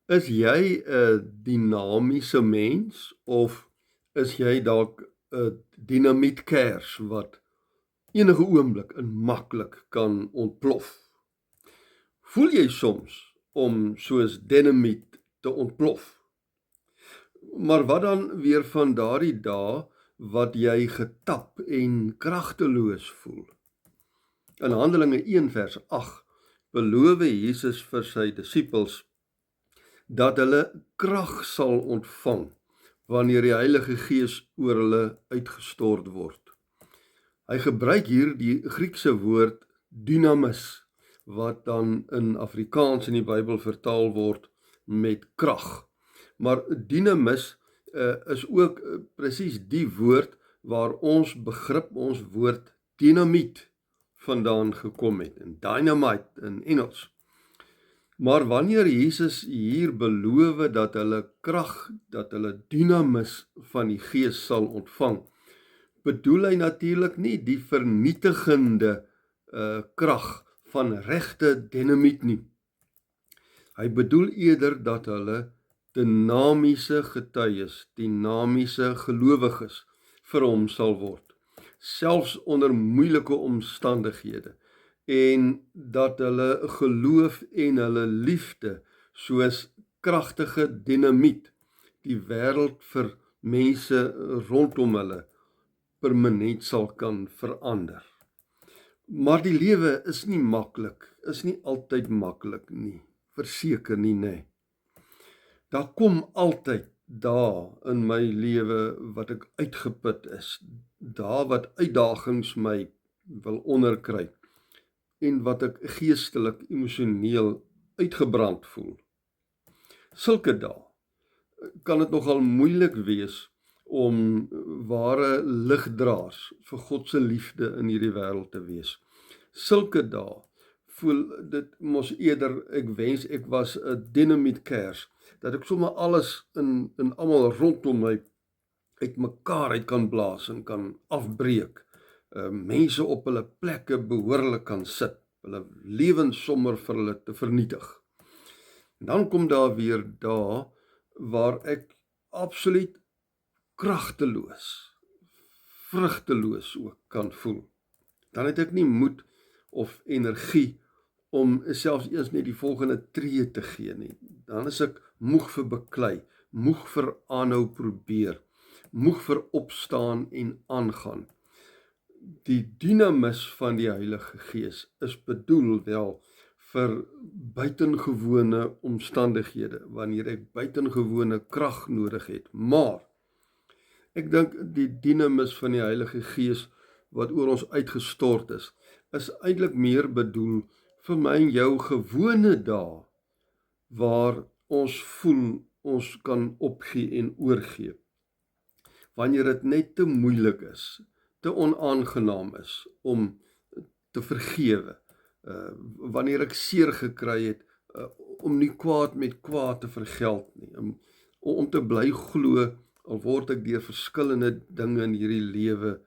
Is jy 'n dinamiese mens of is jy dalk 'n dinamietkers wat enige oomblik en maklik kan ontplof? Voel jy soms om soos dinamiet te ontplof? Maar wat dan weer van daardie dae wat jy getap en kragteloos voel? In Handelinge 1 vers 8 beloof Jesus vir sy disippels dat hulle krag sal ontvang wanneer die Heilige Gees oor hulle uitgestort word. Hy gebruik hier die Griekse woord dynamis, wat dan in Afrikaans in die Bybel vertaal word met krag. Maar dynamis is ook presies die woord waar ons begrip, ons woord dinamiet vandaan gekom het, en dynamite in Engels. Maar wanneer Jesus hier beloof dat hulle krag, dat hulle dynamis van die Gees sal ontvang, bedoel hy natuurlik nie die vernietigende krag van regte dinamiet nie. Hy bedoel eerder dat hulle dinamiese getuies, dinamiese gelowiges vir hom sal word, selfs onder moeilike omstandighede, en dat hulle geloof en hulle liefde soos kragtige dinamiet die wêreld vir mense rondom hulle permanent sal kan verander. Maar die lewe is nie maklik, is nie altyd maklik nie, verseker nie, nee. Daar kom altyd dae in my lewe wat ek uitgeput is, dae wat uitdagings my wil onderkry, en wat ek geestelik, emosioneel uitgebrand voel. Sulke dae kan dit nogal moeilik wees om ware ligdraers vir God se liefde in hierdie wêreld te wees. Sulke dae voel dit mos eerder, ek wens ek was 'n dinamietkers, dat ek sommer alles in almal rondom my uitmekaar uit kan blaas en kan afbreek. Mense op hulle plekke behoorlik kan sit, hulle lewens sommer vir hulle te vernietig. En dan kom daar weer dae waar ek absoluut kragteloos, vrugteloos ook kan voel. Dan het ek nie moed of energie om selfs eers net die volgende tree te gee nie. Dan is ek moeg vir beklei, moeg vir aanhou probeer, moeg vir opstaan en aangaan. Die dynamis van die Heilige Gees is bedoel wel vir buitengewone omstandighede, wanneer ek buitengewone krag nodig het. Maar ek dink die dynamis van die Heilige Gees wat oor ons uitgestort is eintlik meer bedoel vir my en jou gewone dae waar ons voel ons kan opgee en oorgee. Wanneer dit net te moeilik is, te onaangenaam is om te vergewe, wanneer ek seer gekry het, om nie kwaad met kwaad te vergeld nie, om te bly glo, al word ek deur verskillende dinge in hierdie lewe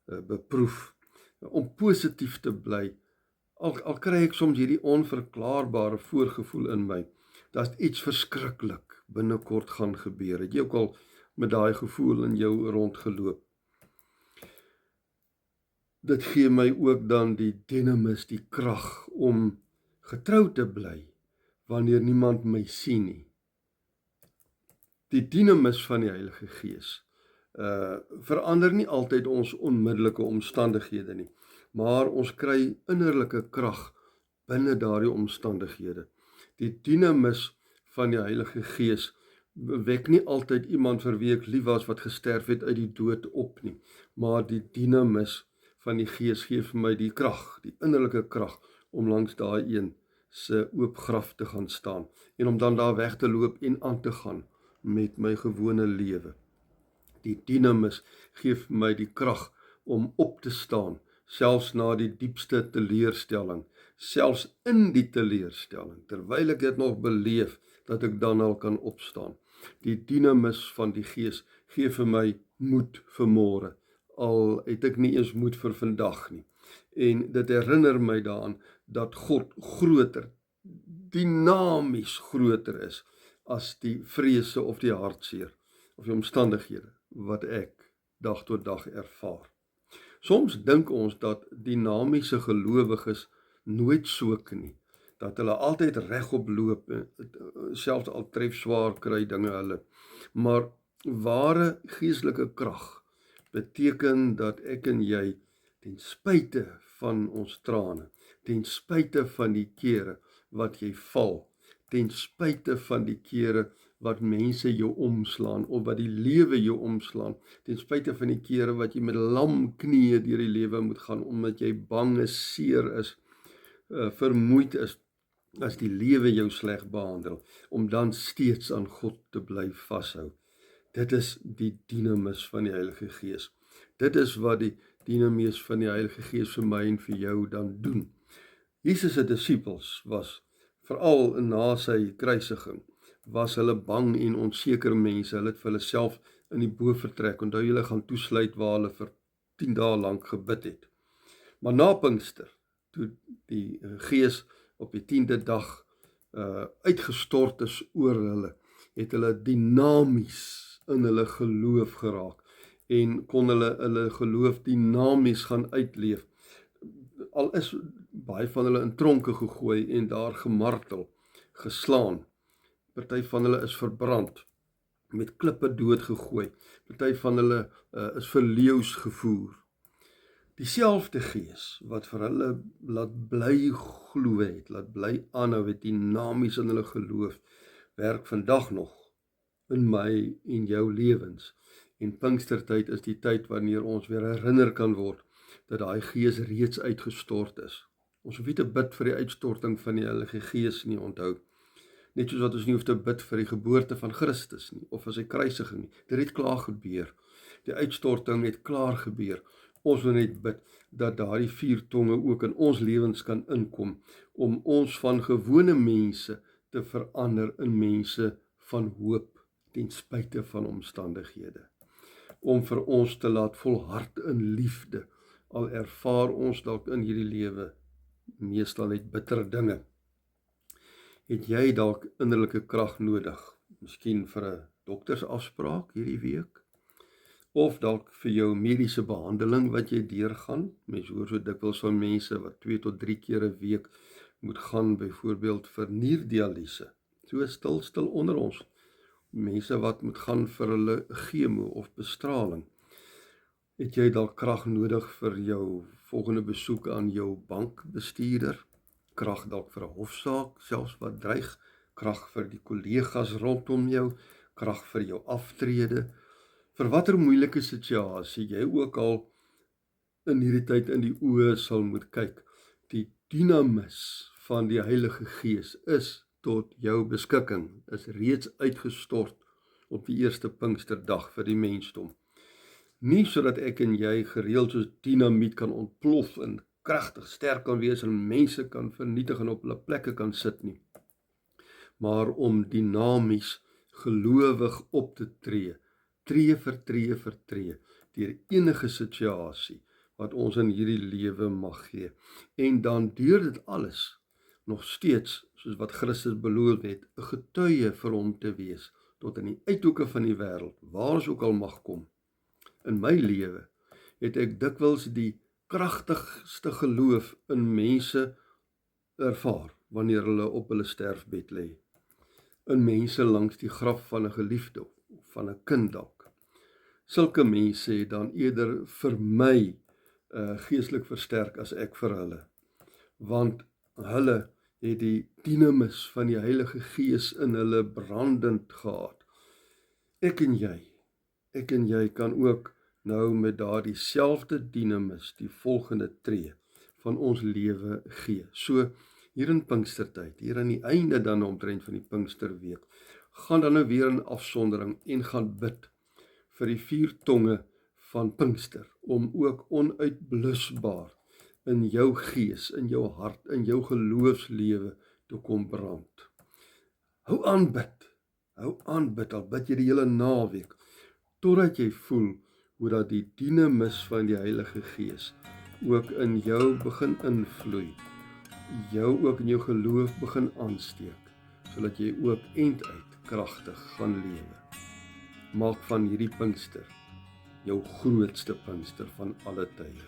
beproef, om positief te bly, al kry ek soms hierdie onverklaarbare voorgevoel in my, dat iets verskriklik binnekort gaan gebeur. Het jy ook al met daai gevoel in jou rondgeloop? Dit gee my ook dan die dynamis, die krag om getrou te bly, wanneer niemand my sien nie. Die dynamis van die Heilige Gees verander nie altyd ons onmiddellike omstandighede nie, maar ons kry innerlike krag binne daardie omstandighede. Die dynamis van die Heilige Gees wek nie altyd iemand vir wie ek lief was wat gesterf het uit die dood op nie, maar die dynamis van die Gees gee vir my die krag, die innerlike krag, om langs daai een se oop graf te gaan staan, en om dan daar weg te loop en aan te gaan met my gewone lewe. Die dynamis gee vir my die krag om op te staan, selfs na die diepste teleurstelling, selfs in die teleurstelling, terwyl ek dit nog beleef, dat ek dan al kan opstaan. Die dynamis van die Gees gee vir my moed vir môre, al het ek nie eens moed vir vandag nie. En dit herinner my daaraan dat God groter, dinamies groter is as die vrese of die hartseer of die omstandighede wat ek dag tot dag ervaar. Soms dink ons dat dinamiese gelowiges nooit soek nie, dat hulle altyd regop loop, selfs al tref swaar kry dinge hulle. Maar ware geestelike krag beteken dat ek en jy ten spyte van ons trane, ten spyte van die kere wat jy val, ten spyte van die kere wat mense jou omslaan of wat die lewe jou omslaan, ten spyte van die kere wat jy met lam knieë deur die lewe moet gaan omdat jy bang is, seer is, vermoeid is, as die lewe jou sleg behandel, om dan steeds aan God te bly vashou. Dit is die dinamis van die Heilige Gees. Dit is wat die dinamis van die Heilige Gees vir my en vir jou dan doen. Jesus se disippels was, veral na sy kruisiging, was hulle bang en onsekere mense. Hulle het vir hulle self in die bofortrek, onthou julle, gaan toesluit waar hulle vir 10 dae lank gebid het. Maar na Pinkster, toe die Gees op die 10de dag uitgestort is oor hulle, het hulle dinamies in hulle geloof geraak en kon hulle geloof dinamies gaan uitleef. Al is baie van hulle in tronke gegooi en daar gemartel, geslaan. Party van hulle is verbrand, met klippe doodgegooi. Party van hulle is vir leeu's gevoer. Dieselfde Gees wat vir hulle laat bly glo het, laat bly aanhou het, dinamies in hulle geloof, werk vandag nog in my en jou lewens. En Pinkstertyd is die tyd wanneer ons weer herinner kan word dat daai Gees reeds uitgestort is. Ons hoef nie te bid vir die uitstorting van die Heilige Gees nie, onthou. Net soos wat ons nie hoef te bid vir die geboorte van Christus nie, of vir sy kruisiging nie. Dit het klaar gebeur. Die uitstorting het klaar gebeur. Ons wil net bid dat daardie 4 tonge ook in ons lewens kan inkom, om ons van gewone mense te verander in mense van hoop, ten spyte van omstandighede. Om vir ons te laat volhard in liefde, al ervaar ons dalk in hierdie lewe meestal net bitter dinge. Het jy dalk innerlike krag nodig, miskien vir 'n doktersafspraak hierdie week, of dalk vir jou mediese behandeling wat jy deurgaan? Mens hoor so dikwels van mense wat 2 tot 3 keer 'n week moet gaan, byvoorbeeld vir nierdialyse. So stil onder ons. Mense wat moet gaan vir hulle chemo of bestraling. Het jy dalk krag nodig vir jou volgende besoek aan jou bankbestuurder? Krag dalk vir 'n hofsaak, selfs wat dreig, krag vir die kollegas rondom jou, krag vir jou aftrede. Vir watter moeilike situasie jy ook al in hierdie tyd in die oë sal moet kyk, die dinamis van die Heilige Gees is tot jou beskikking, is reeds uitgestort op die eerste Pinksterdag vir die mensdom. Nie sodat ek en jy gereeld soos dinamiet kan ontplof en kragtig sterk kan wees en mense kan vernietig en op hulle plekke kan sit nie, maar om dinamies gelowig op te tree, tree vir tree, deur enige situasie wat ons in hierdie lewe mag gee. En dan deur dit alles, nog steeds, soos wat Christus beloof het, 'n getuie vir hom te wees, tot in die uithoeke van die wêreld, waar ons ook al mag kom. In my lewe het ek dikwels die kragtigste geloof in mense ervaar, wanneer hulle op hulle sterfbed lê. In mense langs die graf van 'n geliefde, of van 'n kind dalk. Sulke mense het dan eerder vir my geestelik versterk as ek vir hulle. Want hulle het die dinamis van die Heilige Gees in hulle brandend gehad. Ek en jy kan ook nou met daardie selfde dinamis die volgende tree van ons lewe gee. So, hier in Pinkstertyd, hier aan die einde dan omtrent van die Pinksterweek, gaan dan nou weer in afsondering en gaan bid vir die 4 tonge van Pinkster, om ook onuitblusbaar in jou gees, in jou hart, in jou geloofslewe te kom brand. Hou aan bid, al bid jy die hele naweek, totdat jy voel hoe dat die dinamis van die Heilige Gees ook in jou begin invloei, jou ook in jou geloof begin aansteek, sodat jy ook einduit kragtig gaan lewe. Maak van hierdie Pinkster jou grootste Pinkster van alle tye.